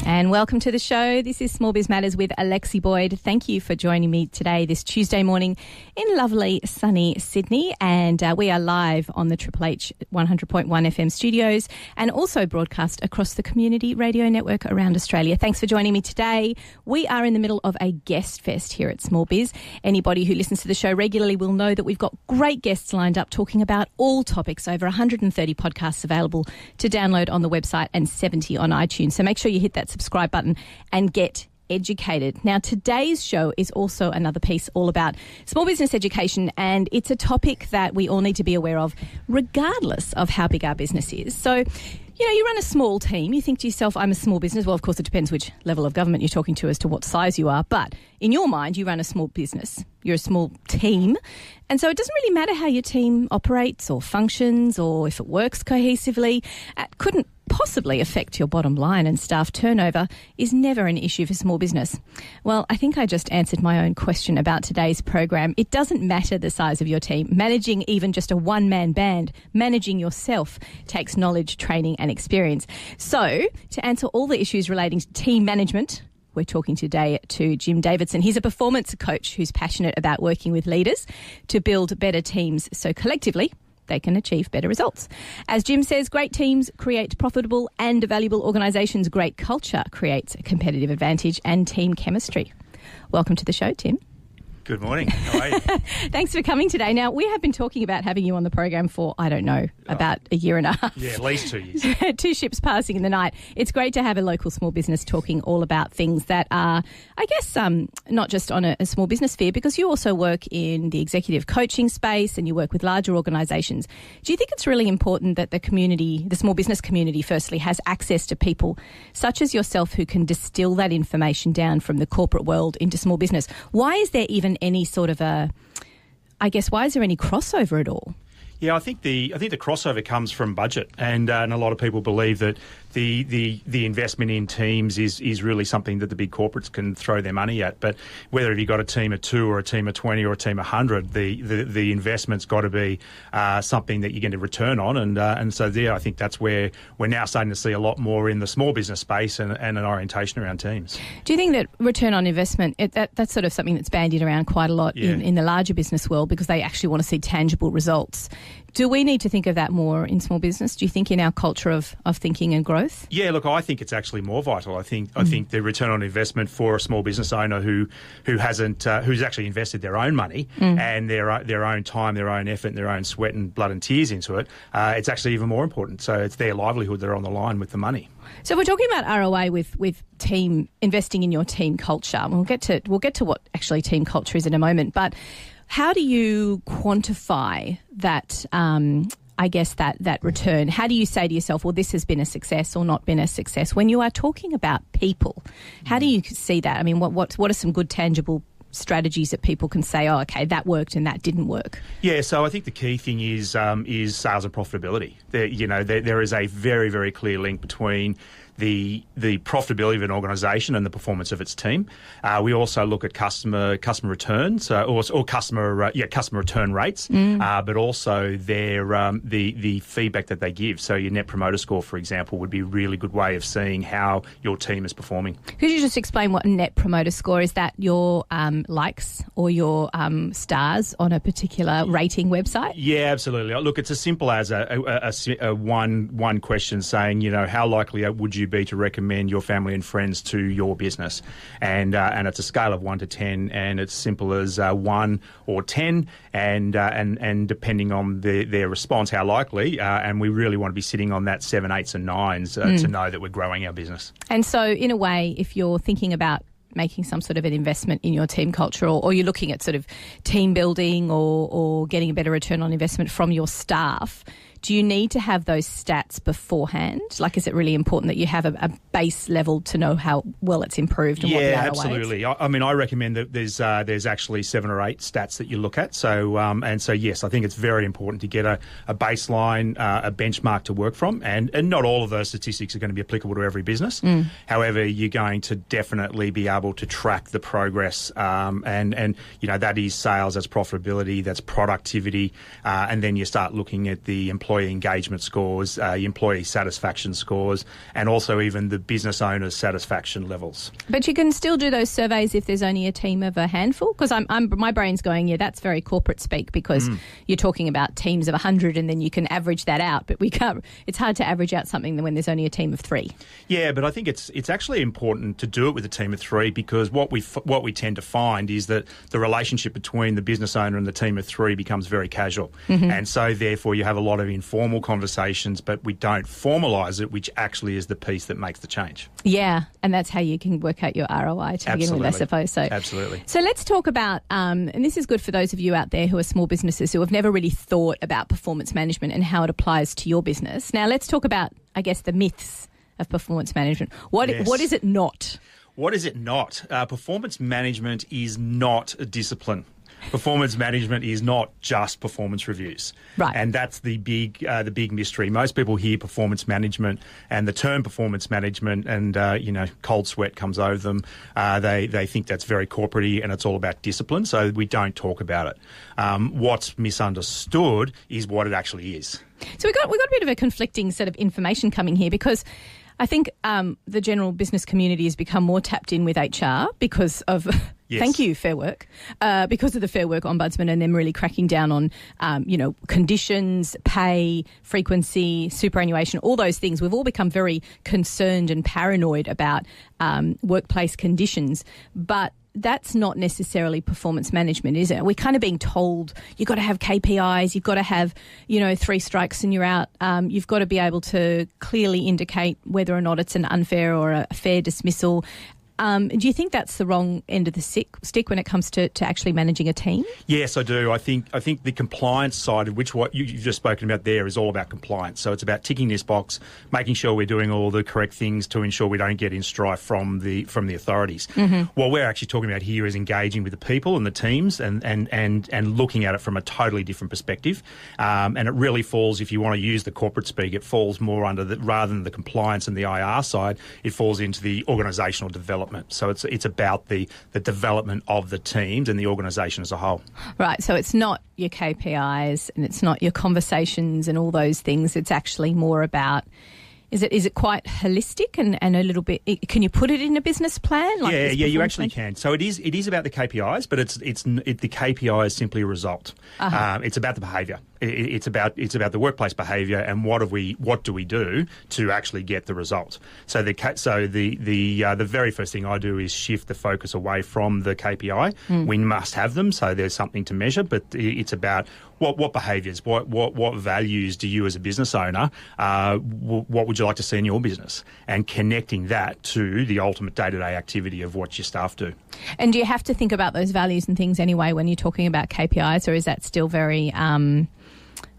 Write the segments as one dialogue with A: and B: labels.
A: And welcome to the show. This is Small Biz Matters with Alexi Boyd. Thank you for joining me today, this Tuesday morning in lovely sunny Sydney. And we are live on the Triple H 100.1 FM studios and also broadcast across the community radio network around Australia. Thanks for joining me today. We are in the middle of a guest fest here at Small Biz. Anybody who listens to the show regularly will know that we've got great guests lined up talking about all topics, over 130 podcasts available to download on the website and 70 on iTunes. So make sure you hit that subscribe button and get educated. Now, today's show is also another piece all about small business education, and it's a topic that we all need to be aware of regardless of how big our business is. So, you know, you run a small team, you think to yourself, I'm a small business. Well, of course, it depends which level of government you're talking to as to what size you are. But in your mind, you run a small business. You're a small team. And so it doesn't really matter how your team operates or functions or if it works cohesively. It couldn't possibly affect your bottom line, and staff turnover is never an issue for small business. Well, I think I just answered my own question about today's program. It doesn't matter the size of your team. Managing even just a one-man band, managing yourself takes knowledge, training and experience. So, to answer all the issues relating to team management, we're talking today to Jim Davidson. He's a performance coach who's passionate about working with leaders to build better teams so collectively they can achieve better results. As Jim says, great teams create profitable and valuable organisations. Great culture creates a competitive advantage and team chemistry. Welcome to the show, Tim.
B: Good morning. How are you?
A: Thanks for coming today. Now, we have been talking about having you on the program for, I don't know, about a year and a half.
B: Yeah, at least 2 years.
A: Two ships passing in the night. It's great to have a local small business talking all about things that are, I guess, not just on a small business sphere, because you also work in the executive coaching space and you work with larger organisations. Do you think it's really important that the community, the small business community, firstly, has access to people such as yourself who can distill that information down from the corporate world into small business? Why is there even any sort of why is there any crossover at all?
B: Yeah, I think the crossover comes from budget, and a lot of people believe that the investment in teams is really something that the big corporates can throw their money at. But whether you've got a team of 2 or a team of 20 or a team of 100, the investment's got to be something that you're going to return on, and so there, I think that's where we're now starting to see a lot more in the small business space and an orientation around teams.
A: Do you think that return on investment, that's sort of something that's bandied around quite a lot in the larger business world, because they actually want to see tangible results? Do we need to think of that more in small business? Do you think in our culture of thinking and growth?
B: Yeah, look, I think it's actually more vital. I think the return on investment for a small business owner who hasn't who's actually invested their own money and their own time, their own effort, and their own sweat and blood and tears into it, it's actually even more important. So it's their livelihood that are on the line with the money.
A: So we're talking about ROI with team investing in your team culture. We'll get to what actually team culture is in a moment, but how do you quantify that, that return? How do you say to yourself, well, this has been a success or not been a success? When you are talking about people, how do you see that? I mean, what are some good tangible strategies that people can say, oh, okay, that worked and that didn't work? Yeah,
B: so I think the key thing is sales and profitability. There is a very, very clear link between the profitability of an organisation and the performance of its team. We also look at customer returns or customer return rates, but also their the feedback that they give. So your Net Promoter Score, for example, would be a really good way of seeing how your team is performing.
A: Could you just explain what a Net Promoter Score is? That your likes or your stars on a particular rating website? Yeah,
B: absolutely. Look, it's as simple as a one question saying, how likely would you be to recommend your family and friends to your business, and it's a scale of 1 to 10, and it's simple as 1 or 10, and depending on their response, how likely, and we really want to be sitting on that 7, 8s and 9s to know that we're growing our business.
A: And so, in a way, if you're thinking about making some sort of an investment in your team culture, or you're looking at sort of team building or getting a better return on investment from your staff, do you need to have those stats beforehand? Like, is it really important that you have a base level to know how well it's improved and what the ROI is?
B: Absolutely. I mean, I recommend that there's actually 7 or 8 stats that you look at. So yes, I think it's very important to get a baseline, a benchmark to work from, and not all of those statistics are going to be applicable to every business. However, you're going to definitely be able to track the progress, and that is sales, that's profitability, that's productivity, and then you start looking at the employee employee engagement scores, employee satisfaction scores, and also even the business owner's satisfaction levels.
A: But you can still do those surveys if there's only a team of a handful? Because my brain's going, yeah, that's very corporate speak, because you're talking about teams of 100 and then you can average that out. But we can't. It's hard to average out something when there's only a team of 3.
B: Yeah, but I think it's actually important to do it with a team of 3, because what we tend to find is that the relationship between the business owner and the team of 3 becomes very casual. And so therefore you have a lot of informal conversations, but we don't formalise it, which actually is the piece that makes the change.
A: Yeah, and that's how you can work out your ROI to begin with, I suppose. So,
B: absolutely.
A: So let's talk about, and this is good for those of you out there who are small businesses who have never really thought about performance management and how it applies to your business. Now let's talk about, I guess, the myths of performance management. What is it not?
B: What is it not? Performance management is not a discipline. Performance management is not just performance reviews,
A: right?
B: And that's the big mystery. Most people hear performance management and the term performance management, and cold sweat comes over them. They think that's very corporate-y and it's all about discipline. So we don't talk about it. What's misunderstood is what it actually is.
A: So we got a bit of a conflicting set of information coming here, because I think the general business community has become more tapped in with HR because of, thank you, Fair Work, because of the Fair Work Ombudsman and them really cracking down on, conditions, pay, frequency, superannuation, all those things. We've all become very concerned and paranoid about workplace conditions, but that's not necessarily performance management, is it? We're kind of being told you've got to have KPIs, you've got to have, 3 strikes and you're out. You've got to be able to clearly indicate whether or not it's an unfair or a fair dismissal. Do you think that's the wrong end of the stick when it comes to actually managing a team?
B: Yes, I do. I think the compliance side, of which what you've just spoken about there, is all about compliance. So it's about ticking this box, making sure we're doing all the correct things to ensure we don't get in strife from the authorities. What we're actually talking about here is engaging with the people and the teams and looking at it from a totally different perspective. And it really falls, if you want to use the corporate speak, it falls more under rather than the compliance and the IR side, it falls into the organisational development. So it's about the development of the teams and the organisation as a whole. Right,
A: so it's not your KPIs and it's not your conversations and all those things. It's actually more about, is it quite holistic and a little bit, can you put it in a business plan?
B: Yeah, you actually can. So it is about the KPIs, but the KPI is simply a result. It's about the behaviour. It's about the workplace behaviour and what do we do to actually get the result. So the very first thing I do is shift the focus away from the KPI. We must have them, so there's something to measure, but it's about what behaviours, what values do you as a business owner, what would you like to see in your business, and connecting that to the ultimate day-to-day activity of what your staff do.
A: And do you have to think about those values and things anyway when you're talking about KPIs, or is that still very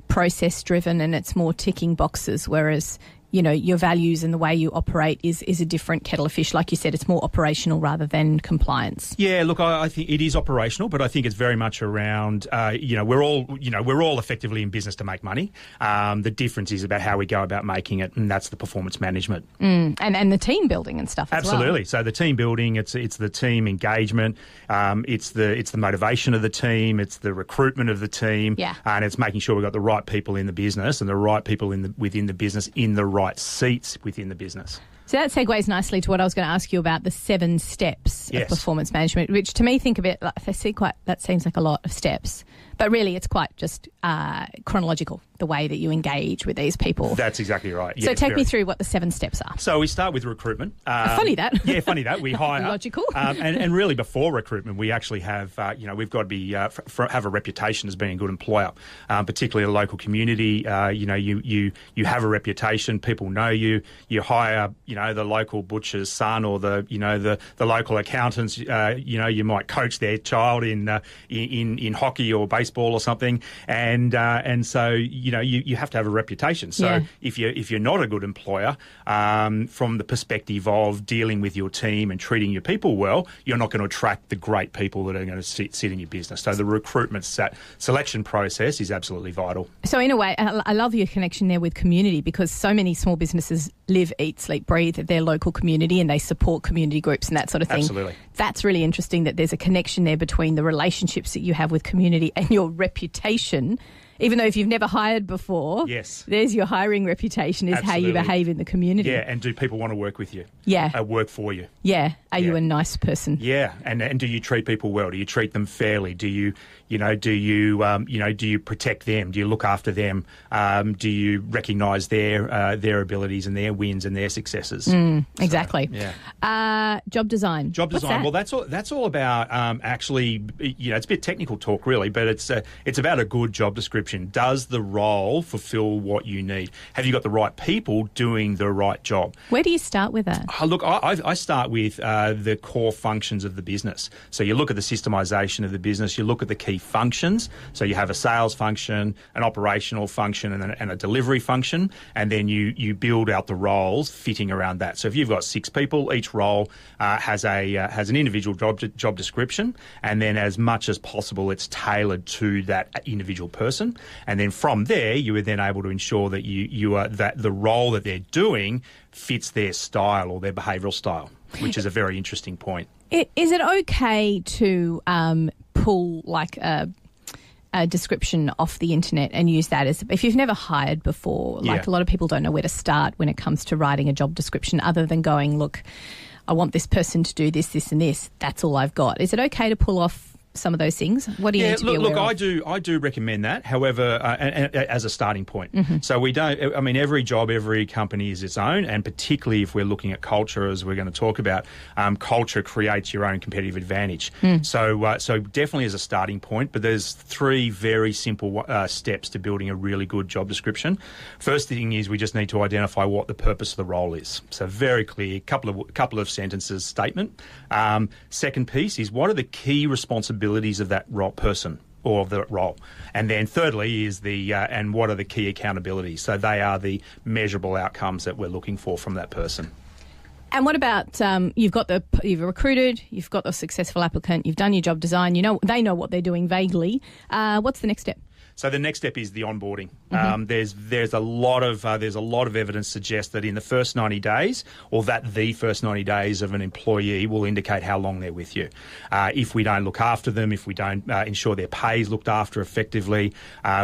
A: process driven and it's more ticking boxes, whereas your values and the way you operate is a different kettle of fish? Like you said, it's more operational rather than compliance.
B: Yeah, look, I think it is operational, but I think it's very much around, we're all effectively in business to make money. The difference is about how we go about making it, and that's the performance management.
A: And the team building and stuff as well.
B: Absolutely. So the team building, it's the team engagement, it's the motivation of the team, it's the recruitment of the team, and it's making sure we've got the right people in the business and the right people within the business in the right seats within the business.
A: So that segues nicely to what I was going to ask you about, the 7 steps of performance management, which to me think of it, that seems like a lot of steps, but really it's quite just chronological, the way that you engage with these people.
B: That's exactly right.
A: So take me through what the 7 steps are.
B: So we start with recruitment.
A: Funny that.
B: Yeah, funny that. We hire.
A: Logical.
B: And really before recruitment, we actually have, we've got to be have a reputation as being a good employer, particularly a local community. You have a reputation. People know you. You hire, the local butcher's son or the local accountants. You might coach their child in hockey or baseball or something, and so you have to have a reputation. So if you're not a good employer, from the perspective of dealing with your team and treating your people well, you're not going to attract the great people that are going to sit in your business. So the recruitment selection process is absolutely vital. So
A: in a way, I love your connection there with community, because so many small businesses live, eat, sleep, breathe their local community, and they support community groups and that sort of thing.
B: Absolutely.
A: That's really interesting that there's a connection there between the relationships that you have with community and your reputation. Even though if you've never hired before,
B: yes,
A: there's your hiring reputation is
B: Absolutely.
A: how you behave in the community.
B: Yeah, and do people want to work with you?
A: Yeah.
B: Work for you?
A: Yeah. Are you a nice person?
B: Yeah, and do you treat people well? Do you treat them fairly? Do you protect them? Do you look after them? Do you recognise their abilities and their wins and their successes?
A: Exactly.
B: So, yeah.
A: Job design.
B: Job design. Well, that's all about actually. It's a bit technical talk, really, but it's about a good job description. Does the role fulfil what you need? Have you got the right people doing the right job?
A: Where do you start with that?
B: Look, I start with the core functions of the business. So you look at the systemisation of the business, you look at the key functions. So you have a sales function, an operational function, and a delivery function, and then you build out the roles fitting around that. So if you've got 6 people, each role has an individual job description, and then as much as possible, it's tailored to that individual person. And then from there, you are then able to ensure that that the role that they're doing fits their style or their behavioural style, which is a very interesting point.
A: Is it okay to pull like a description off the internet and use that as, if you've never hired before, like a lot of people don't know where to start when it comes to writing a job description other than going, look, I want this person to do this, this and this. That's all I've got. Is it okay to pull off some of those things? What do you need to be aware of?
B: I do recommend that. However, as a starting point. So we don't. I mean, every job, every company is its own, and particularly if we're looking at culture, as we're going to talk about, culture creates your own competitive advantage. So definitely as a starting point. But there's 3 very simple steps to building a really good job description. First thing is we just need to identify what the purpose of the role is. So very clear, couple of sentences statement. Second piece is what are the key responsibilities of that person or of the role, and then thirdly is and what are the key accountabilities. So they are the measurable outcomes that we're looking for from that person.
A: And what about you've recruited, you've got the successful applicant, you've done your job design, they know what they're doing vaguely. What's the next step?
B: So the next step is the onboarding. There's a lot of evidence suggests that in the first 90 days, or that the first 90 days of an employee will indicate how long they're with you. If we don't look after them, if we don't ensure their pay is looked after effectively,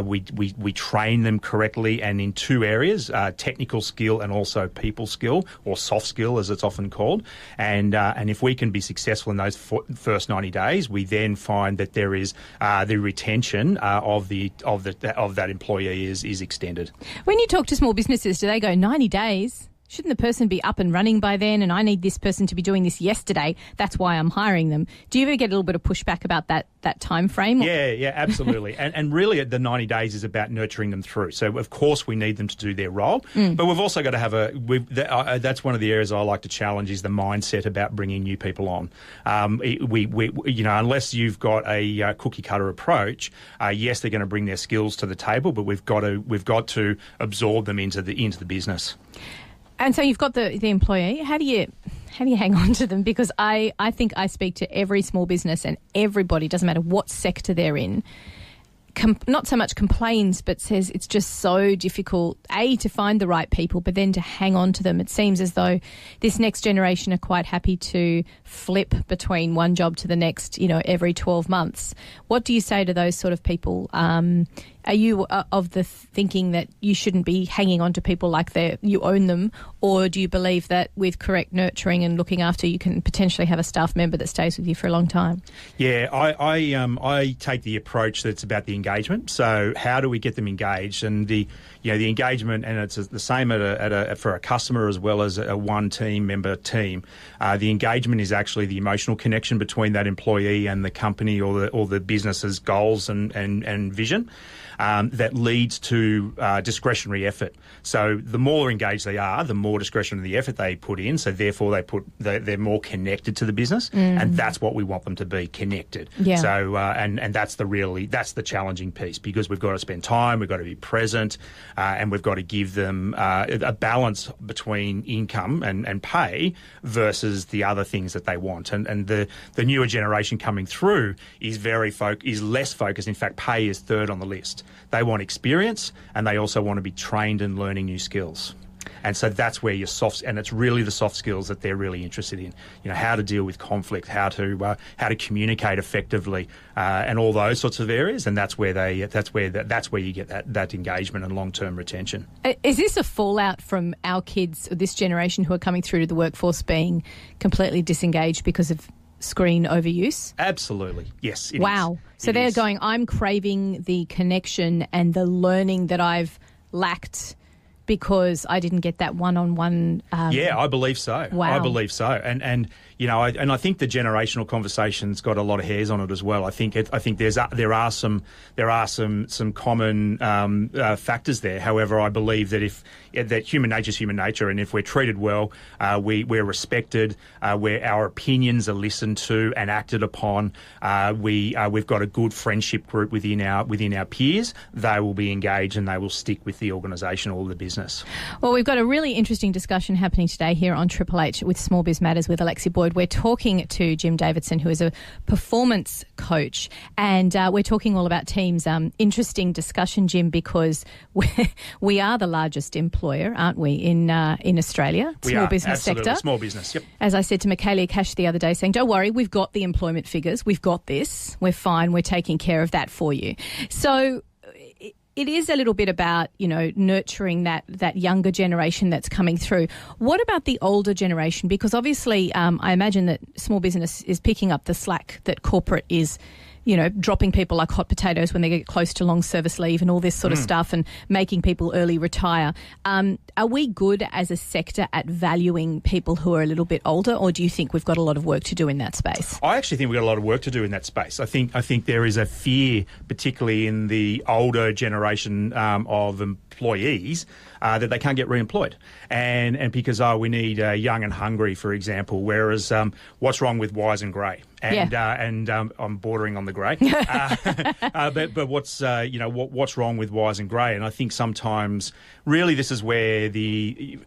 B: we train them correctly, and in 2 areas, technical skill and also people skill, or soft skill as it's often called. And if we can be successful in those first 90 days, we then find that there is the retention of that employee is extended.
A: When you talk to small businesses, do they go 90 days? Shouldn't the person be up and running by then? And I need this person to be doing this yesterday. That's why I'm hiring them. Do you ever get a little bit of pushback about that time frame?
B: Yeah, absolutely. and really the 90 days is about nurturing them through. So, of course, we need them to do their role. But we've also got to have that's one of the areas I like to challenge is the mindset about bringing new people on. Unless you've got a cookie cutter approach, yes, they're going to bring their skills to the table, but we've got to absorb them into the business.
A: And so you've got the employee. How do you hang on to them? Because I think I speak to every small business, and everybody, doesn't matter what sector they're in, not so much complains, but says it's just so difficult, to find the right people, but then to hang on to them. It seems as though this next generation are quite happy to flip between one job to the next, every 12 months. What do you say to those sort of people? Are you of the thinking that you shouldn't be hanging on to people like you own them, or do you believe that with correct nurturing and looking after, you can potentially have a staff member that stays with you for a long time? Yeah,
B: I take the approach that it's about the engagement. So how do we get them engaged? And the engagement, and it's the same for a customer as well as a one team member team. The engagement is actually the emotional connection between that employee and the company or the business's goals and vision. That leads to discretionary effort. So the more engaged they are, the more discretionary effort they put in. So therefore, they're more connected to the business, and that's what we want them to be, connected.
A: Yeah.
B: So and that's the challenging piece, because we've got to spend time, we've got to be present, and we've got to give them a balance between income and pay versus the other things that they want. And the newer generation coming through is less focused. In fact, pay is third on the list. They want experience, and they also want to be trained in learning new skills. And so that's where and it's really the soft skills that they're really interested in. How to deal with conflict, how to communicate effectively, and all those sorts of areas. And that's where you get that engagement and long-term retention.
A: Is this a fallout from our kids, this generation who are coming through to the workforce, being completely disengaged because of screen overuse?
B: Absolutely, yes.
A: Wow. So they're going, I'm craving the connection and the learning that I've lacked because I didn't get that one-on-one.
B: Yeah, I believe so.
A: Wow.
B: I believe so, and I think the generational conversation's got a lot of hairs on it as well. I think there are some common factors there. However, I believe that human nature is human nature, and if we're treated well, we're respected, where our opinions are listened to and acted upon. We've got a good friendship group within our peers. They will be engaged and they will stick with the organisation or the business.
A: Well, we've got a really interesting discussion happening today here on Triple H with Small Biz Matters with Alexi Boyd. We're talking to Jim Davidson, who is a performance coach, and we're talking all about teams. Interesting discussion, Jim, because we are the largest employer, aren't we, in Australia?
B: Small
A: business
B: absolutely.
A: Sector.
B: Small business, yep.
A: As I said to Michaelia Cash the other day, saying, don't worry, we've got the employment figures. We've got this. We're fine. We're taking care of that for you. So it is a little bit about, nurturing that younger generation that's coming through. What about the older generation? Because obviously I imagine that small business is picking up the slack that corporate is, dropping people like hot potatoes when they get close to long service leave and all this sort of stuff, and making people early retire. Are we good as a sector at valuing people who are a little bit older, or do you think we've got a lot of work to do in that space?
B: I actually think we've got a lot of work to do in that space. I think there is a fear, particularly in the older generation of employees, that they can't get re-employed. And because, we need young and hungry, for example, whereas what's wrong with wise and grey? And I'm bordering on the grey. But what's wrong with wise and grey? And I think sometimes really this is where the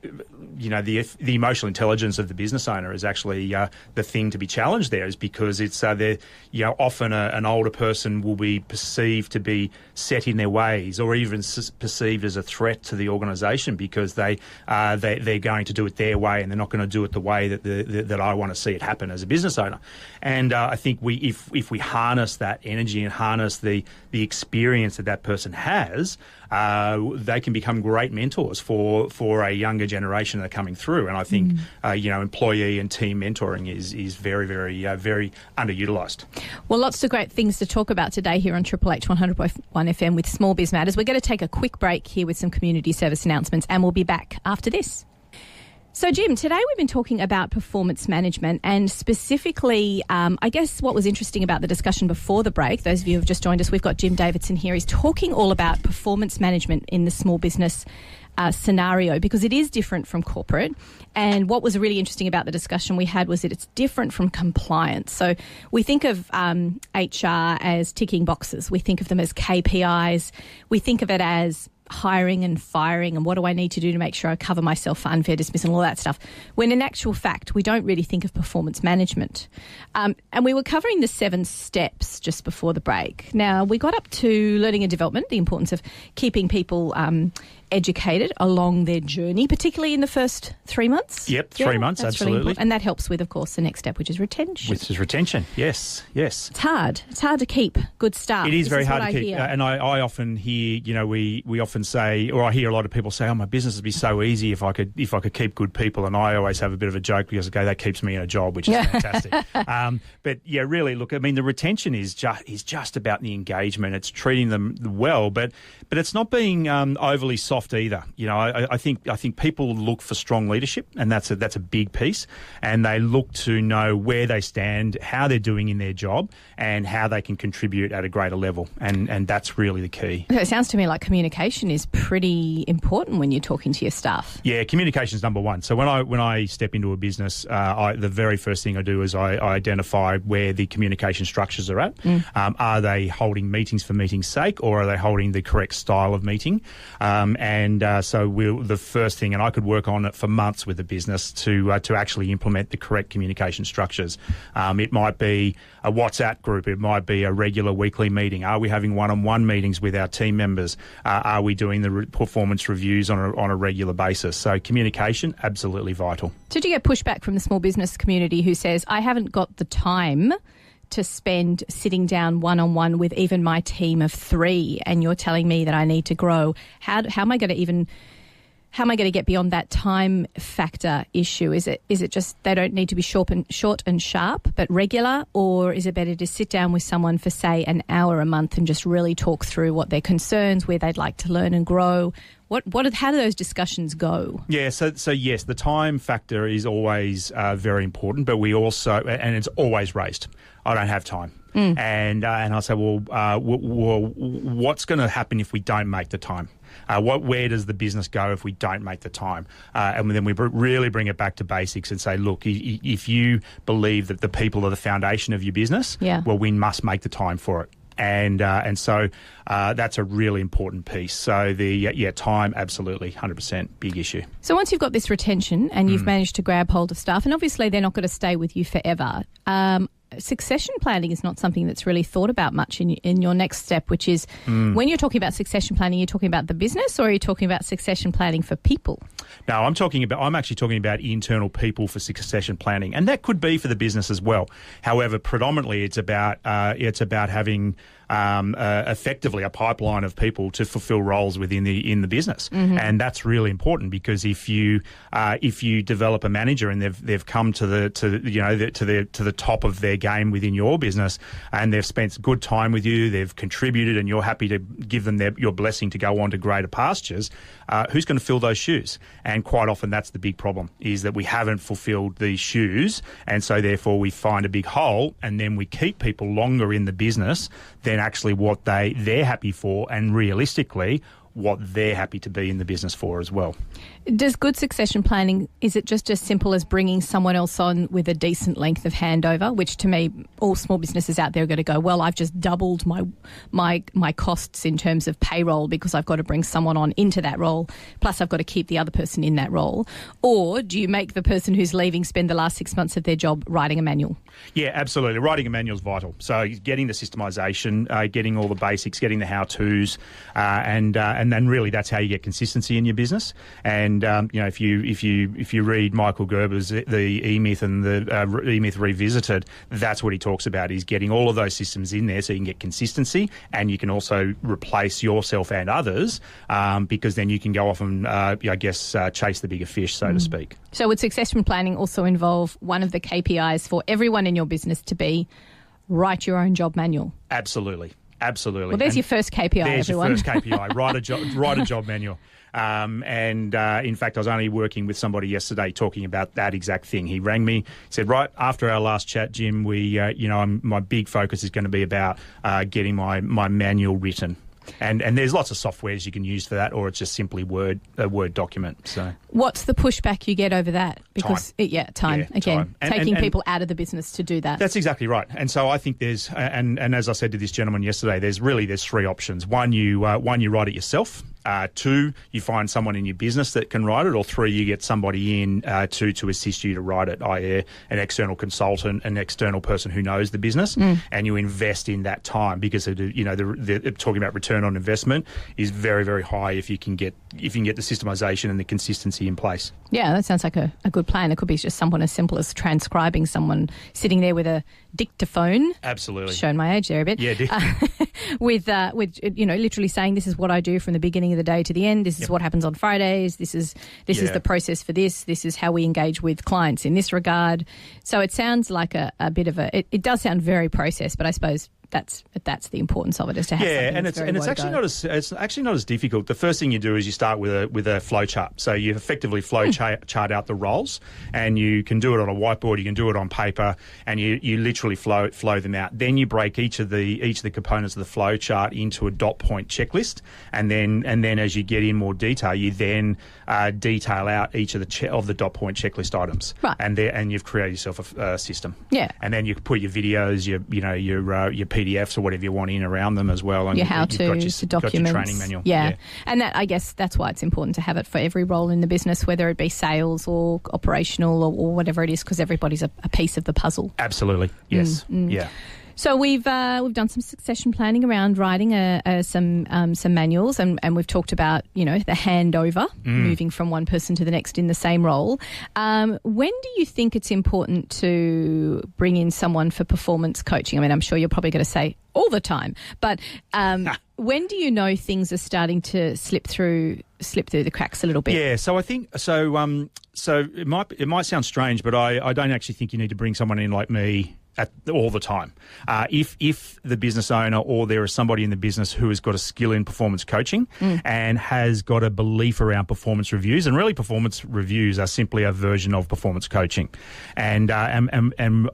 B: emotional intelligence of the business owner is actually the thing to be challenged there, is because it's often an older person will be perceived to be set in their ways, or even perceived as a threat to the organisation, because they're going to do it their way and they're not going to do it the way that I want to see it happen as a business owner. And I think if we harness that energy and harness the experience that person has, they can become great mentors for a younger generation that are coming through. And I think employee and team mentoring is very, very, very underutilised. Well,
A: lots of great things to talk about today here on Triple H 100.1 FM with Small Biz Matters. We're going to take a quick break here with some community service announcements, and we'll be back after this. So, Jim, today we've been talking about performance management, and specifically, I guess what was interesting about the discussion before the break, those of you who have just joined us, we've got Jim Davidson here. He's talking all about performance management in the small business scenario, because it is different from corporate. And what was really interesting about the discussion we had was that it's different from compliance. So we think of HR as ticking boxes. We think of them as KPIs. We think of it as hiring and firing and what do I need to do to make sure I cover myself for unfair dismissal and all that stuff, when in actual fact we don't really think of performance management. And we were covering the 7 steps just before the break. Now, we got up to learning and development, the importance of keeping people educated along their journey, particularly in the first 3 months.
B: Yep, 3 months, absolutely.
A: Really, and that helps with, of course, the next step, which is retention.
B: Yes.
A: It's hard. It's hard to keep good staff.
B: It is very hard to keep. And I often hear, we often say, or I hear a lot of people say, my business would be so easy if I could keep good people. And I always have a bit of a joke because, that keeps me in a job, which is fantastic. But yeah, really, look, the retention is just about the engagement. It's treating them well, but it's not being overly soft either. I think people look for strong leadership, and that's a big piece. And they look to know where they stand, how they're doing in their job, and how they can contribute at a greater level. And that's really the key.
A: So it sounds to me like communication is pretty important when you're talking to your staff.
B: Yeah, communication is number one. So when I step into a business, the very first thing I do is I identify where the communication structures are at. Are they holding meetings for meeting's sake, or are they holding the correct style of meeting? And So the first thing, and I could work on it for months with the business to actually implement the correct communication structures. It might be a WhatsApp group. It might be a regular weekly meeting. Are we having one-on-one meetings with our team members? Are we doing the performance reviews on a regular basis? So communication, absolutely vital.
A: Did you get pushback from the small business community who says, I haven't got the time to spend sitting down one-on-one with even my team of 3, and you're telling me that I need to grow? How am I going to get beyond that time factor issue? Is it just they don't need to be short and sharp, but regular, or is it better to sit down with someone for, say, an hour a month and just really talk through what their concerns, where they'd like to learn and grow? How do those discussions go? Yeah,
B: so yes, the time factor is always very important, but we also, and it's always raised, I don't have time. And I say, well, what's going to happen if we don't make the time? Where does the business go if we don't make the time? And then we really bring it back to basics and say, look, if you believe that the people are the foundation of your business, well, we must make the time for it. And so that's a really important piece. So time, absolutely, 100% big issue.
A: So once you've got this retention and you've managed to grab hold of staff, and obviously they're not going to stay with you forever, succession planning is not something that's really thought about much in your next step, which is when you're talking about succession planning, you're talking about the business, or are you talking about succession planning for people?
B: No, I'm actually talking about internal people for succession planning, and that could be for the business as well. However, predominantly it's about having effectively a pipeline of people to fulfill roles within the business, and that's really important, because if you develop a manager and they've come to the top of their game within your business, and they've spent good time with you, they've contributed, and you're happy to give them your blessing to go on to greater pastures, who's going to fill those shoes? And quite often that's the big problem, is that we haven't fulfilled these shoes, and so therefore we find a big hole, and then we keep people longer in the business than actually what they're happy for, and realistically what they're happy to be in the business for as well.
A: Does good succession planning, is it just as simple as bringing someone else on with a decent length of handover, which to me, all small businesses out there are going to go, well, I've just doubled my costs in terms of payroll because I've got to bring someone on into that role, plus I've got to keep the other person in that role? Or do you make the person who's leaving spend the last 6 months of their job writing a manual?
B: Yeah, absolutely. Writing a manual is vital. So getting the systemization, getting all the basics, getting the how-tos, and then really that's how you get consistency in your business. And if you read Michael Gerber's the E-Myth and the E-Myth Revisited, that's what he talks about, is getting all of those systems in there so you can get consistency, and you can also replace yourself and others, because then you can go off and chase the bigger fish, so to speak. So
A: would succession planning also involve one of the KPIs for everyone in your business to be write your own job manual?
B: Absolutely.
A: Well, there's your first KPI,
B: there's
A: everyone.
B: Your first KPI. Write a job manual. In fact, I was only working with somebody yesterday talking about that exact thing. He rang me, said, right after our last chat, Jim, my big focus is going to be about getting my manual written. And there's lots of softwares you can use for that, or it's just simply a Word document. So,
A: what's the pushback you get over that? Because
B: time.
A: Again, taking people out of the business to do that.
B: That's exactly right. And so I think there's, and as I said to this gentleman yesterday, there's 3 options. One, you write it yourself. 2, you find someone in your business that can write it, or 3, you get somebody in to assist you to write it, i.e. an external consultant, an external person who knows the business, and you invest in that time, because the talking about return on investment is very, very high if you can get the systemization and the consistency in place. Yeah,
A: that sounds like a good plan. It could be just someone as simple as transcribing someone sitting there with a dictaphone.
B: Absolutely.
A: Showing my age there a bit.
B: Yeah,
A: with literally saying, this is what I do from the beginning of the day to the end. This is what happens on Fridays. This is the process for this. This is how we engage with clients in this regard. So it sounds like a bit of it does sound very processed, but I suppose that's the importance of it, is to have something
B: it's actually not as difficult. The first thing you do is you start with a flow chart. So you effectively flow chart out the roles, and you can do it on a whiteboard, you can do it on paper, and you literally flow them out. Then you break each of the components of the flow chart into a dot point checklist, and then as you get in more detail, you then detail out each of the dot point checklist items.
A: Right.
B: And you've created yourself a system.
A: Yeah.
B: And then you put your videos, your PDFs or whatever you want in around them as well. And
A: your how-tos,
B: got your training manual.
A: Yeah. And that, I guess that's why it's important to have it for every role in the business, whether it be sales or operational or whatever it is, because everybody's a piece of the puzzle.
B: Absolutely. Yes. Yeah.
A: So we've done some succession planning around writing some manuals, and we've talked about, the handover, moving from one person to the next in the same role. When do you think it's important to bring in someone for performance coaching? I mean, I'm sure you're probably going to say all the time, but when do you know things are starting to slip through the cracks a little bit?
B: Yeah, so I think so. So it might sound strange, but I don't actually think you need to bring someone in like me all the time. If the business owner or there is somebody in the business who has got a skill in performance coaching and has got a belief around performance reviews, and really performance reviews are simply a version of performance coaching. And I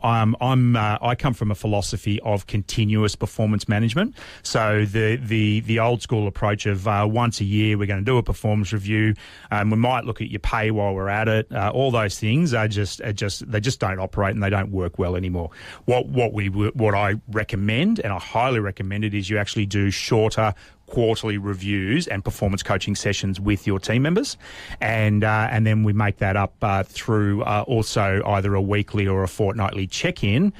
B: come from a philosophy of continuous performance management. So the old school approach of once a year we're going to do a performance review. We might look at your pay while we're at it. All those things they just don't operate and they don't work well anymore. What I recommend, and I highly recommend it, is you actually do shorter quarterly reviews and performance coaching sessions with your team members, and then we make that up through also either a weekly or a fortnightly check-in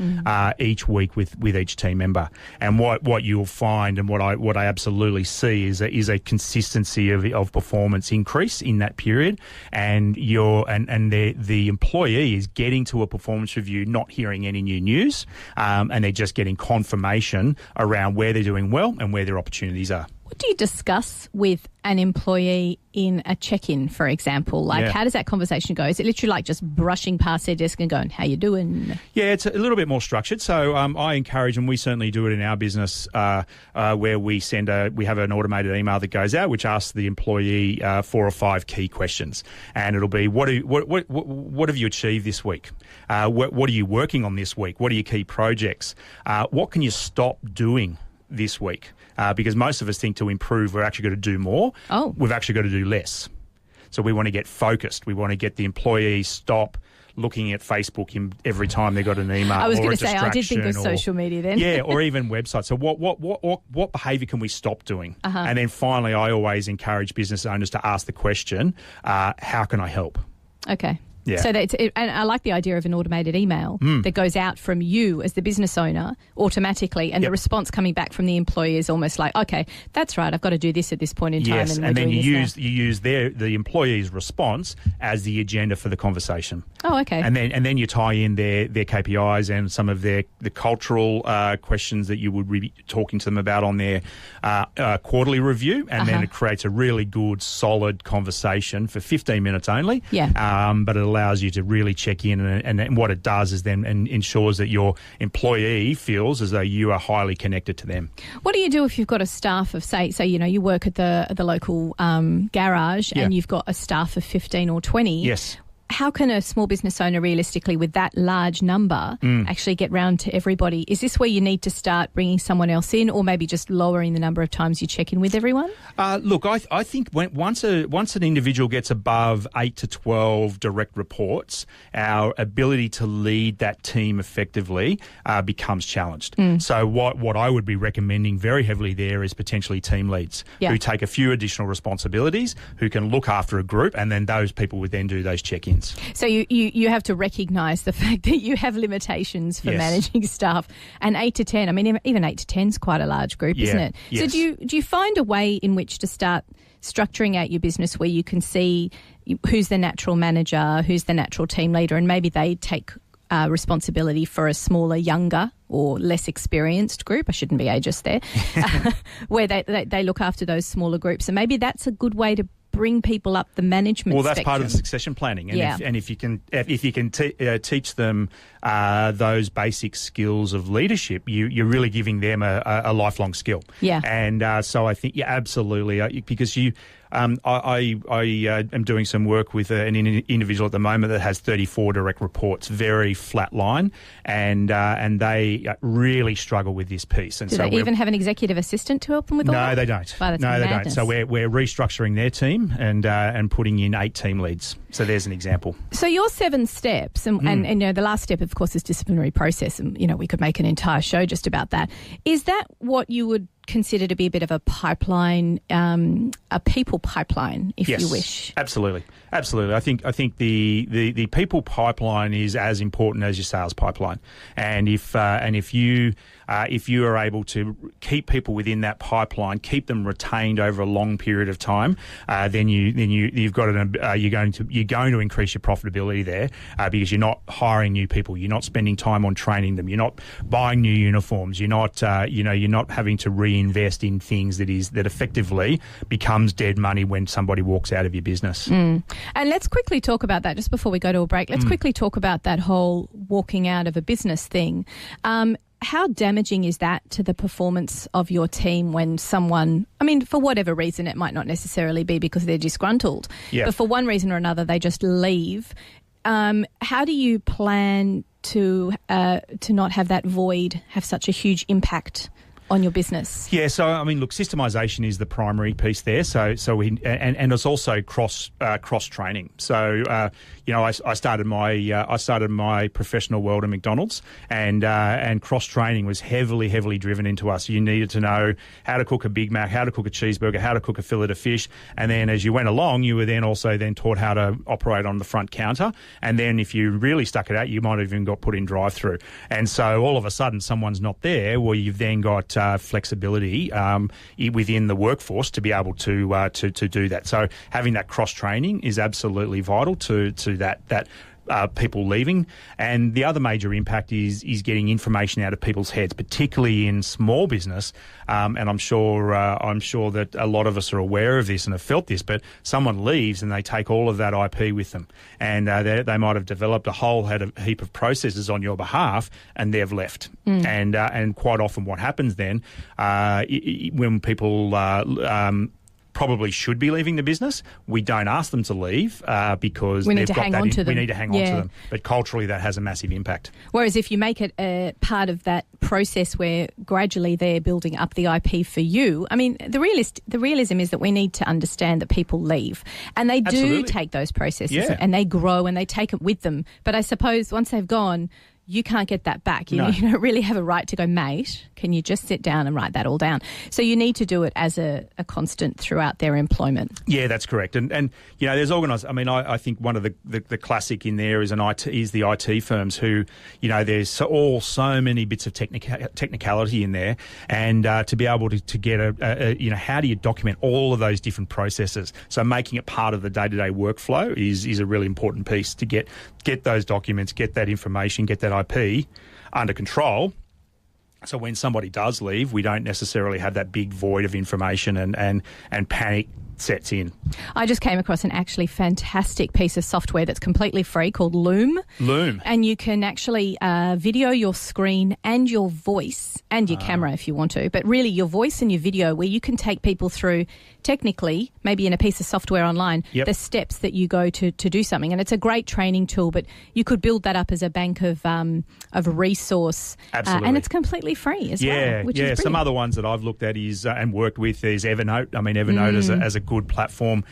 B: each week with each team member. And what you'll find, and what I absolutely see is a consistency of performance increase in that period, and the employee is getting to a performance review not hearing any new news, and they're just getting confirmation around where they're doing well and where their opportunities are.
A: What do you discuss with an employee in a check-in, for example? How does that conversation go? Is it literally like just brushing past their desk and going, how you doing? Yeah,
B: it's a little bit more structured. So I encourage, and we certainly do it in our business, where we have an automated email that goes out, which asks the employee 4 or 5 key questions. And it'll be, what have you achieved this week? What are you working on this week? What are your key projects? What can you stop doing this week? Because most of us think to improve, we're actually going to do more.
A: Oh.
B: We've actually got to do less. So we want to get focused. We want to get the employee stop looking at Facebook every time they got an email.
A: I was
B: going to
A: say, I did think of social media then.
B: Yeah, or even websites. So what behaviour can we stop doing? And then finally, I always encourage business owners to ask the question, how can I help?
A: Okay.
B: Yeah.
A: So and I like the idea of an automated email that goes out from you as the business owner automatically, and the response coming back from the employee is almost like, okay, that's right, I've got to do this at this point in time.
B: Yes, and then you use the employee's response as the agenda for the conversation.
A: Oh, okay.
B: And then you tie in their KPIs and some of the cultural questions that you would be talking to them about on their quarterly review, and then it creates a really good, solid conversation for 15 minutes only.
A: Yeah.
B: But it allows you to really check in, and what it does is then ensures that your employee feels as though you are highly connected to them.
A: What do you do if you've got a staff of, say you work at the local garage and you've got a staff of 15 or 20?
B: Yes.
A: How can a small business owner realistically with that large number actually get round to everybody? Is this where you need to start bringing someone else in, or maybe just lowering the number of times you check in with everyone?
B: Look, I think once an individual gets above 8 to 12 direct reports, our ability to lead that team effectively becomes challenged. So what I would be recommending very heavily there is potentially team leads who take a few additional responsibilities, who can look after a group, and then those people would then do those check-ins.
A: So you have to recognise the fact that you have limitations for managing staff. And 8 to 10, I mean, even 8 to 10 is quite a large group, isn't it?
B: Yes.
A: So do you find a way in which to start structuring out your business where you can see who's the natural manager, who's the natural team leader, and maybe they take responsibility for a smaller, younger or less experienced group? I shouldn't be ageist there. Where they look after those smaller groups. And maybe that's a good way to bring people up the management
B: Well, that's
A: spectrum.
B: part of the succession planning. And if you can teach them those basic skills of leadership, you're really giving them a lifelong skill.
A: Yeah.
B: And so I think, absolutely, because I am doing some work with an individual at the moment that has 34 direct reports, very flat line, and they really struggle with this piece. And
A: do they even have an executive assistant to help them with all that?
B: No, they don't.
A: Wow, that's madness.
B: So we're restructuring their team and putting in 8 team leads. So there's an example.
A: So your 7 steps, and you know, the last step, of course, is disciplinary process, and you know, we could make an entire show just about that. Is that what you would consider to be a bit of a pipeline, a people pipeline, if you wish?
B: Absolutely. I think the people pipeline is as important as your sales pipeline, and if you are able to keep people within that pipeline, keep them retained over a long period of time, then you've got you're going to increase your profitability there, because you're not hiring new people, you're not spending time on training them, you're not buying new uniforms, you're not having to reinvest in things that effectively becomes dead money when somebody walks out of your business.
A: And let's quickly talk about that just before we go to a break. Let's quickly talk about that whole walking out of a business thing. How damaging is that to the performance of your team when someone, I mean, for whatever reason, it might not necessarily be because they're disgruntled, but for one reason or another, they just leave. How do you plan to not have that void have such a huge impact on your business? Yeah,
B: so I mean, look, systemization is the primary piece there. So and it's also cross training. So you know, I started my professional world at McDonald's, and cross training was heavily driven into us. You needed to know how to cook a Big Mac, how to cook a cheeseburger, how to cook a fillet of fish, and then as you went along, you were then also taught how to operate on the front counter. And then if you really stuck it out, you might have even got put in drive-through. And so all of a sudden, someone's not there. Well, you've then got flexibility within the workforce to be able to do that. So having that cross training is absolutely vital to that people leaving. And the other major impact is getting information out of people's heads, particularly in small business. And I'm sure that a lot of us are aware of this and have felt this. But someone leaves and they take all of that IP with them, and they might have developed a whole heap of processes on your behalf, and they've left. And quite often, what happens then when people probably should be leaving the business, we don't ask them to leave because
A: we need to hang on to them.
B: We need to hang on to them. But culturally, that has a massive impact.
A: Whereas if you make it a part of that process where gradually they're building up the IP for you, I mean, the realism is that we need to understand that people leave, and they do take those processes and they grow and they take it with them. But I suppose once they've gone, you can't get that back. You don't really have a right to go, mate, can you just sit down and write that all down? So you need to do it as a constant throughout their employment. Yeah, that's correct. And you know, there's organised. I mean, I think one of the classic in there is the IT firms who, you know, there's so many bits of technicality in there, and to be able to get you know, how do you document all of those different processes? So making it part of the day-to-day workflow is a really important piece to get those documents, get that information, get that IP under control. So when somebody does leave, we don't necessarily have that big void of information and panic sets in. I just came across an actually fantastic piece of software that's completely free called Loom. And you can actually video your screen and your voice and your camera if you want to, but really your voice and your video, where you can take people through technically, maybe in a piece of software online, the steps that you go to do something. And it's a great training tool, but you could build that up as a bank of resource. Absolutely. And it's completely free as well. Which is some other ones that I've looked at is and worked with is Evernote. I mean, Evernote as a good platform.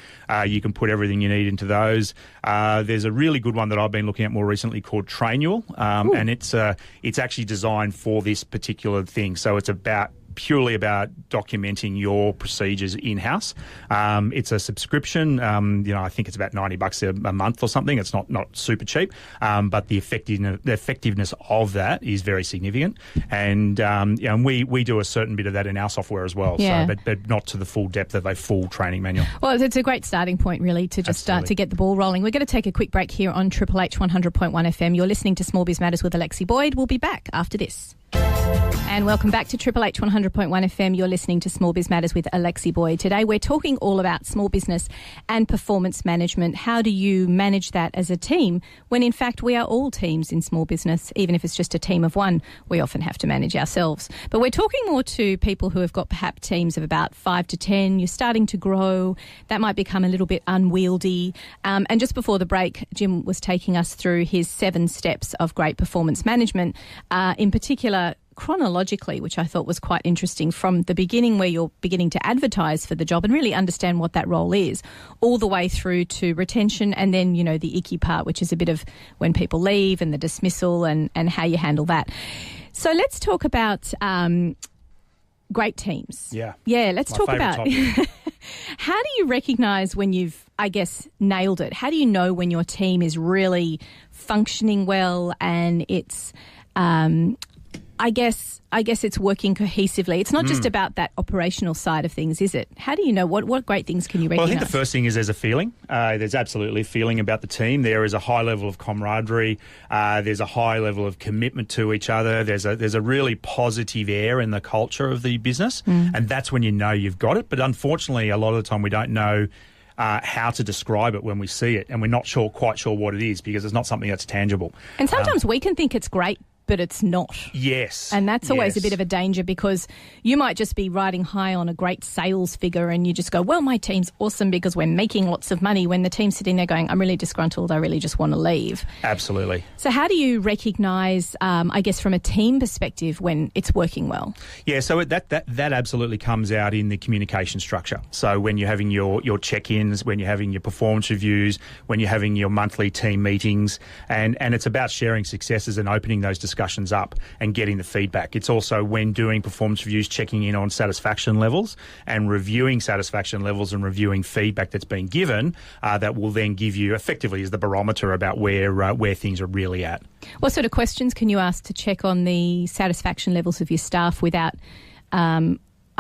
A: You can put everything you need into those. There's a really good one that I've been looking at more recently called Trainual, and it's actually designed for this particular thing. So it's purely about documenting your procedures in-house. It's a subscription. You know, I think it's about $90 a month or something. It's not super cheap, but the effectiveness of that is very significant. And you know, we do a certain bit of that in our software as well. Yeah. So, but not to the full depth of a full training manual. Well, it's a great starting point, really, to just start to get the ball rolling. We're going to take a quick break here on Triple H 100.1 FM. You're listening to Small Biz Matters with Alexi Boyd. We'll be back after this. And welcome back to Triple H 100.1 FM. You're listening to Small Biz Matters with Alexi Boyd. Today we're talking all about small business and performance management. How do you manage that as a team when in fact we are all teams in small business? Even if it's just a team of one, we often have to manage ourselves. But we're talking more to people who have got perhaps teams of about 5 to 10. You're starting to grow. That might become a little bit unwieldy. And just before the break, Jim was taking us through his 7 steps of great performance management, in particular chronologically, which I thought was quite interesting, from the beginning where you're beginning to advertise for the job and really understand what that role is, all the way through to retention and then, you know, the icky part, which is a bit of when people leave and the dismissal and how you handle that. So let's talk about great teams.
B: Yeah,
A: let's talk about how do you recognise when you've, I guess, nailed it? How do you know when your team is really functioning well and it's I guess it's working cohesively. It's not just about that operational side of things, is it? How do you know what great things can you recognise?
B: Well, I think the first thing is there's a feeling. There's absolutely a feeling about the team. There is a high level of camaraderie. There's a high level of commitment to each other. There's a really positive air in the culture of the business, and that's when you know you've got it. But unfortunately, a lot of the time we don't know how to describe it when we see it, and we're not quite sure what it is because it's not something that's tangible.
A: And sometimes we can think it's great, but it's not.
B: Yes.
A: And that's always a bit of a danger because you might just be riding high on a great sales figure and you just go, well, my team's awesome because we're making lots of money, when the team's sitting there going, I'm really disgruntled, I really just want to leave.
B: Absolutely.
A: So how do you recognise, I guess, from a team perspective when it's working well? Yeah,
B: so that absolutely comes out in the communication structure. So when you're having your check-ins, when you're having your performance reviews, when you're having your monthly team meetings, and it's about sharing successes and opening those discussions up and getting the feedback. It's also when doing performance reviews, checking in on satisfaction levels and reviewing satisfaction levels and reviewing feedback that's been given, that will then give you effectively as the barometer about where things are really at.
A: What sort of questions can you ask to check on the satisfaction levels of your staff without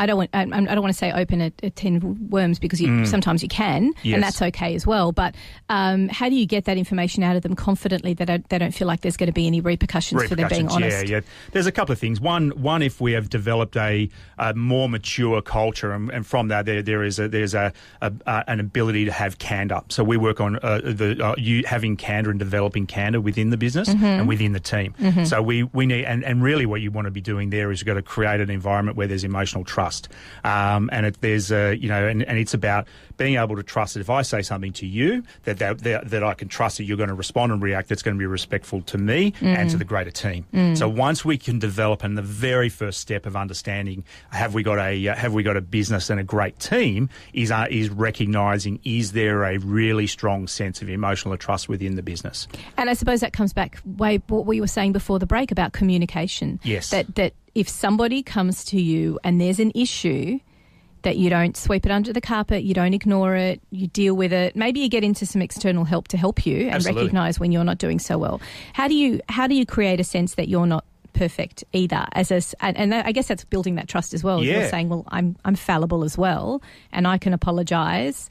A: I don't want to say open a tin of worms because sometimes you can, and that's okay as well. But how do you get that information out of them confidently that they don't feel like there's going to be any repercussions for them being honest?
B: Yeah. There's a couple of things. One, if we have developed a more mature culture, and from that there's an ability to have candour. So we work on having candour and developing candour within the business and within the team. So we need, and really what you want to be doing there is you've got to create an environment where there's emotional trust. And it's about being able to trust that if I say something to you, that I can trust that you're going to respond and react. That's going to be respectful to me and to the greater team. So once we can develop, and the very first step of understanding have we got a business and a great team is recognising, is there a really strong sense of emotional trust within the business? And
A: I suppose that comes back what we were saying before the break about communication.
B: Yes.
A: That if somebody comes to you and there's an issue, that you don't sweep it under the carpet, you don't ignore it, you deal with it. Maybe you get into some external help to help you and recognise when you're not doing so well. How do you create a sense that you're not perfect either? And I guess that's building that trust as well.
B: Yeah.
A: You're saying, well, I'm fallible as well, and I can apologise.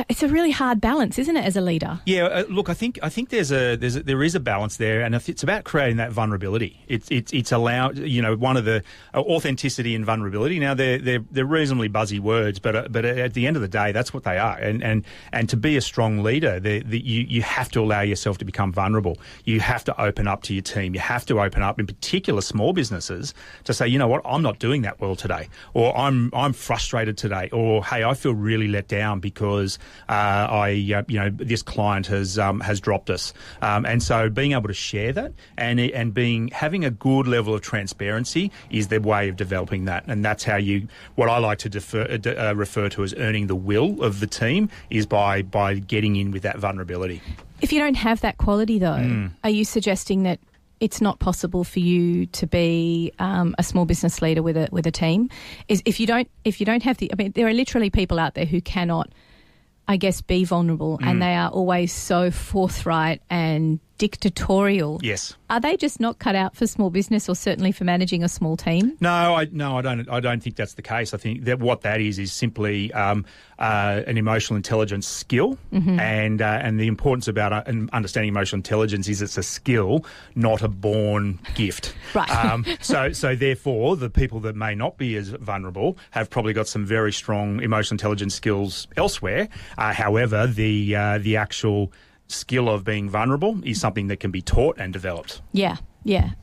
A: It's a really hard balance, isn't it, as a leader?
B: Yeah, look, I think there is a balance there, and it's about creating that vulnerability. It's allowed, one of the authenticity and vulnerability. Now they're reasonably buzzy words, but at the end of the day, that's what they are. And to be a strong leader, you have to allow yourself to become vulnerable. You have to open up to your team. You have to open up, in particular, small businesses, to say, you know what, I'm not doing that well today, or I'm frustrated today, or hey, I feel really let down because this client has dropped us, and so being able to share that and having a good level of transparency is the way of developing that, and that's how what I like to refer to as earning the will of the team is by getting in with that vulnerability.
A: If you don't have that quality, though, are you suggesting that it's not possible for you to be a small business leader with a team? If you don't have there are literally people out there who cannot, I guess, be vulnerable, and they are always so forthright and dictatorial.
B: Yes.
A: Are they just not cut out for small business, or certainly for managing a small team?
B: No, I don't think that's the case. I think that what that is simply an emotional intelligence skill, and the importance about understanding emotional intelligence is it's a skill, not a born gift.
A: Right.
B: So therefore, the people that may not be as vulnerable have probably got some very strong emotional intelligence skills elsewhere. However, the actual skill of being vulnerable is something that can be taught and developed.
A: Yeah.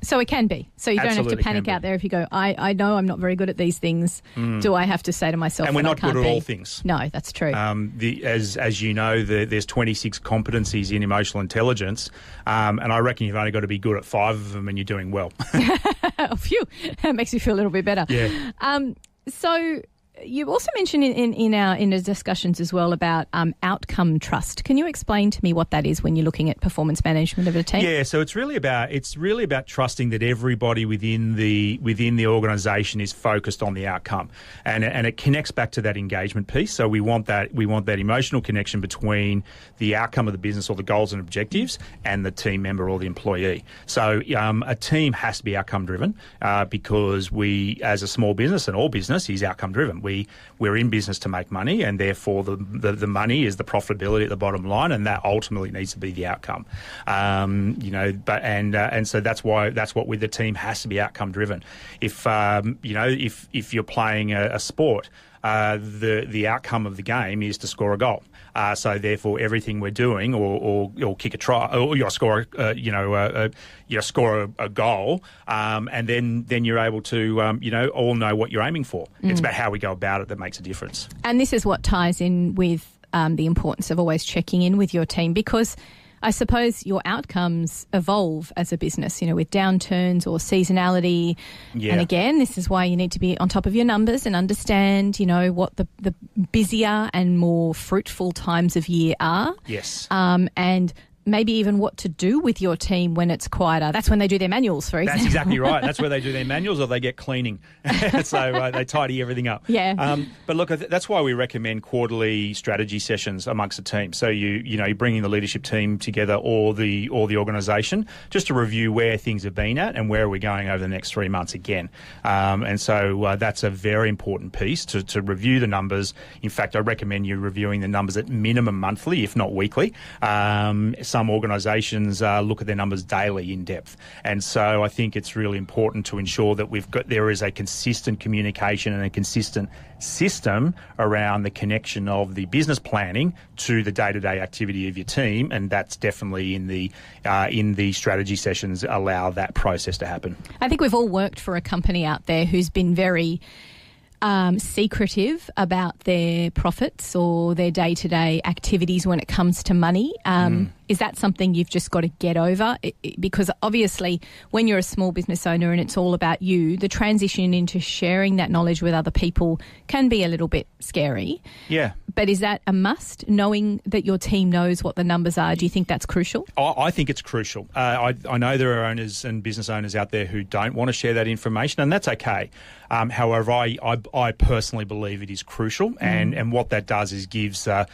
A: So it can be. So you don't
B: Absolutely
A: have to panic out there if you go, I know I'm not very good at these things. Do I have to say to myself,
B: and we're not good at
A: be?
B: all things.
A: No, that's true.
B: As you know, there's 26 competencies in emotional intelligence, and I reckon you've only got to be good at 5 of them and you're doing well.
A: Oh, phew. That makes me feel a little bit better.
B: Yeah.
A: So you also mentioned in the discussions as well about outcome trust. Can you explain to me what that is when you're looking at performance management of a team?
B: Yeah, so it's really about trusting that everybody within the organisation is focused on the outcome, and it connects back to that engagement piece. So we want that emotional connection between the outcome of the business or the goals and objectives and the team member or the employee. So a team has to be outcome driven because we, as a small business, and all business is outcome driven. We're in business to make money, and therefore the money is the profitability at the bottom line, and that ultimately needs to be the outcome. And so that's what with the team has to be outcome driven. If you're playing a sport, the outcome of the game is to score a goal. So therefore, everything we're doing, or kick a try, or you score a goal, and then you're able to all know what you're aiming for. It's about how we go about it that makes a difference.
A: And this is what ties in with the importance of always checking in with your team, because I suppose your outcomes evolve as a business, with downturns or seasonality. Yeah. And again, this is why you need to be on top of your numbers and understand, what the busier and more fruitful times of year are.
B: Yes.
A: And maybe even what to do with your team when it's quieter. That's when they do their manuals, for example.
B: That's exactly right. That's where they do their manuals, or they get cleaning. So they tidy everything up.
A: Yeah.
B: But look, that's why we recommend quarterly strategy sessions amongst the team. So you bring in the leadership team together, or the organisation, just to review where things have been at and where are we going over the next 3 months again. And so that's a very important piece to review the numbers. In fact, I recommend you reviewing the numbers at minimum monthly, if not weekly. Some organisations look at their numbers daily in depth, and so I think it's really important to ensure that there is a consistent communication and a consistent system around the connection of the business planning to the day-to-day activity of your team, and that's definitely in the strategy sessions allow that process to happen.
A: I think we've all worked for a company out there who's been very secretive about their profits or their day-to-day activities when it comes to money. Is that something you've just got to get over? Because obviously when you're a small business owner and it's all about you, the transition into sharing that knowledge with other people can be a little bit scary.
B: Yeah.
A: But is that a must, knowing that your team knows what the numbers are? Do you think that's crucial?
B: I think it's crucial. I know there are owners and business owners out there who don't want to share that information, and that's okay. However, I personally believe it is crucial, and what that does is gives a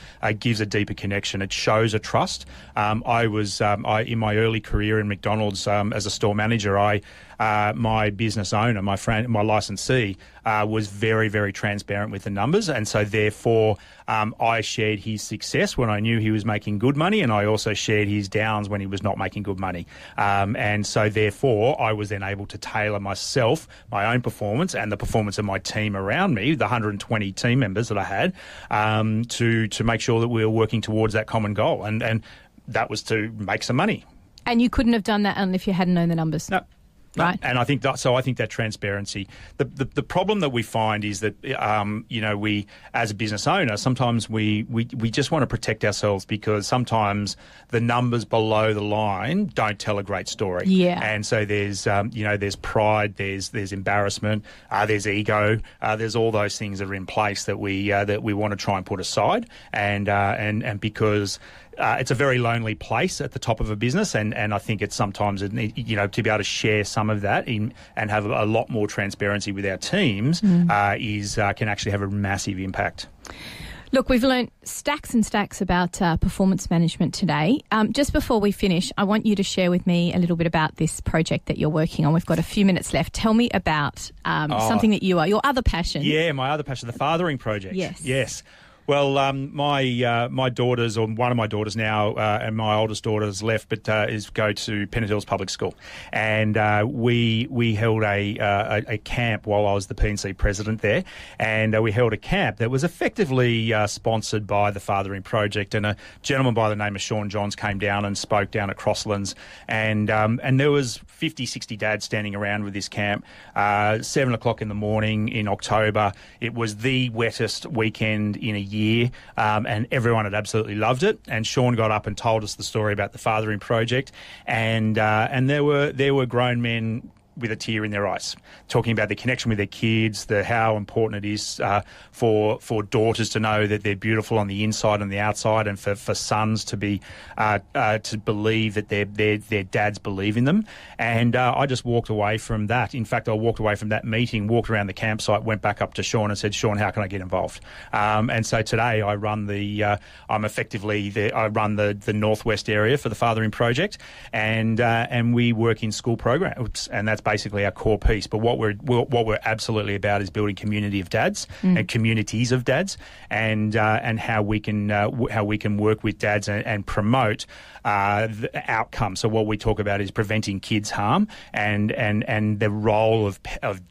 B: deeper connection. It shows a trust. I was in my early career in McDonald's as a store manager. My business owner, my friend, my licensee, was very, very transparent with the numbers, and so therefore I shared his success when I knew he was making good money, and I also shared his downs when he was not making good money. And so therefore I was then able to tailor myself, my own performance, and the performance of my team around me, the 120 team members that I had, to make sure that we were working towards that common goal, and that was to make some money. And
A: you couldn't have done that if you hadn't known the numbers.
B: No.
A: Right.
B: And I think that transparency. The problem that we find is that we, as a business owner, sometimes we just want to protect ourselves, because sometimes the numbers below the line don't tell a great story.
A: Yeah.
B: And so there's there's pride, there's embarrassment, there's ego, there's all those things that are in place that we want to try and put aside, and because it's a very lonely place at the top of a business, and I think it's sometimes to be able to share some of that and have a lot more transparency with our teams can actually have a massive impact.
A: Look, we've learnt stacks and stacks about performance management today. Just before we finish, I want you to share with me a little bit about this project that you're working on. We've got a few minutes left. Tell me about something that your other passion.
B: Yeah, my other passion, the Fathering Project.
A: Yes.
B: Well, my daughters, or one of my daughters now, and my oldest daughter has left, but go to Pennant Hills Public School, and we held a camp while I was the P&C president there, and we held a camp that was effectively sponsored by the Fathering Project, and a gentleman by the name of Sean Johns came down and spoke down at Crosslands, and there was 50, 60 dads standing around with this camp. 7 o'clock in the morning in October, it was the wettest weekend in a year, and everyone had absolutely loved it. And Sean got up and told us the story about the Fathering Project, and there were grown men with a tear in their eyes, talking about the connection with their kids, how important it is for daughters to know that they're beautiful on the inside and the outside, and for sons to be to believe that their dads believe in them. And I just walked away from that. In fact, I walked away from that meeting, walked around the campsite, went back up to Sean and said, "Sean, how can I get involved?" And so today I run I run the Northwest area for the Fathering Project, and we work in school programs, and that's basically our core piece. But what we're absolutely about is building community of dads and communities of dads, and how we can work with dads and promote the outcome. So what we talk about is preventing kids harm, and the role of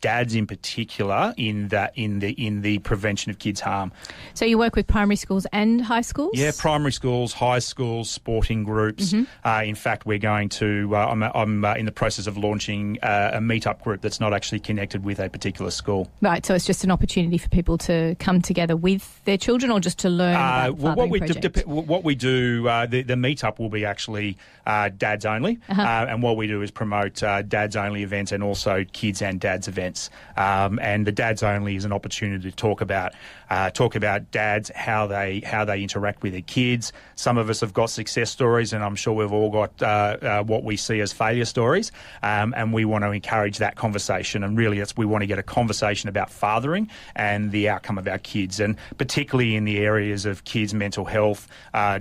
B: dads in particular in the prevention of kids harm.
A: So you work with primary schools and high schools?
B: Yeah, primary schools, high schools, sporting groups. In fact, we're going to. I'm in the process of launching a meetup group that's not actually connected with a particular school.
A: Right, so it's just an opportunity for people to come together with their children, or just to learn about the Fathering Project?
B: What we do, the meetup will be actually dads only, and what we do is promote dads only events and also kids and dads events. And the dads only is an opportunity to talk about dads, how they interact with their kids. Some of us have got success stories, and I'm sure we've all got what we see as failure stories, and we want to encourage that conversation. And really, we want to get a conversation about fathering and the outcome of our kids, and particularly in the areas of kids' mental health,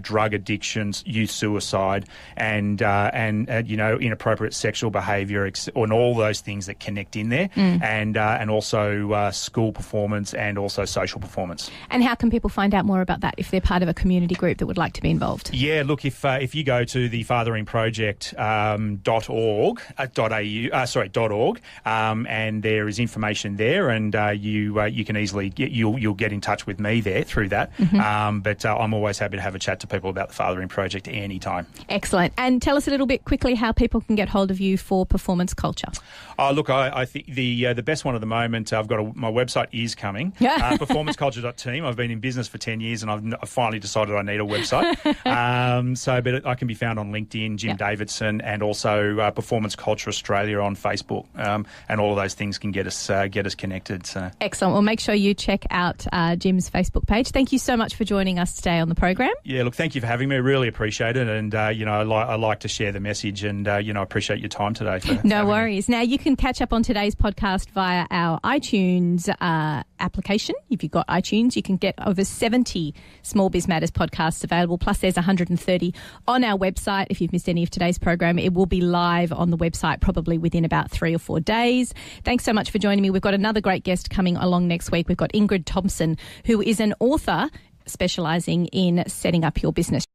B: drug addictions, youth suicide, and inappropriate sexual behaviour, and all those things that connect in there, and also school performance and also social performance. And
A: how can people find out more about that if they're part of a community group that would like to be involved?
B: Yeah, look, if you go to the fatheringproject.org, and there is information there, and you can easily you'll get in touch with me there through that. But I'm always happy to have a chat to people about the Fathering Project anytime.
A: Excellent. And tell us a little bit quickly how people can get hold of you for performance culture.
B: Look, I think the best one at the moment, my website is coming, performanceculture.team. I've been in business for 10 years, and I've finally decided I need a website. But I can be found on LinkedIn, Jim Davidson, and also Performance Culture Australia on Facebook, and all of those things can get us connected. So.
A: Excellent. Well, make sure you check out Jim's Facebook page. Thank you so much for joining us today on the program.
B: Yeah, look, thank you for having me. I really appreciate it, and I like to share the message, and I appreciate your time today.
A: No worries. Now you can catch up on today's podcast via our iTunes application. If you've got iTunes, you can get over 70 Small Biz Matters podcasts available. Plus, there's 130 on our website. If you've missed any of today's program, it will be live on the website probably within about 3 or 4 days. Thanks so much for joining me. We've got another great guest coming along next week. We've got Ingrid Thompson, who is an author specialising in setting up your business.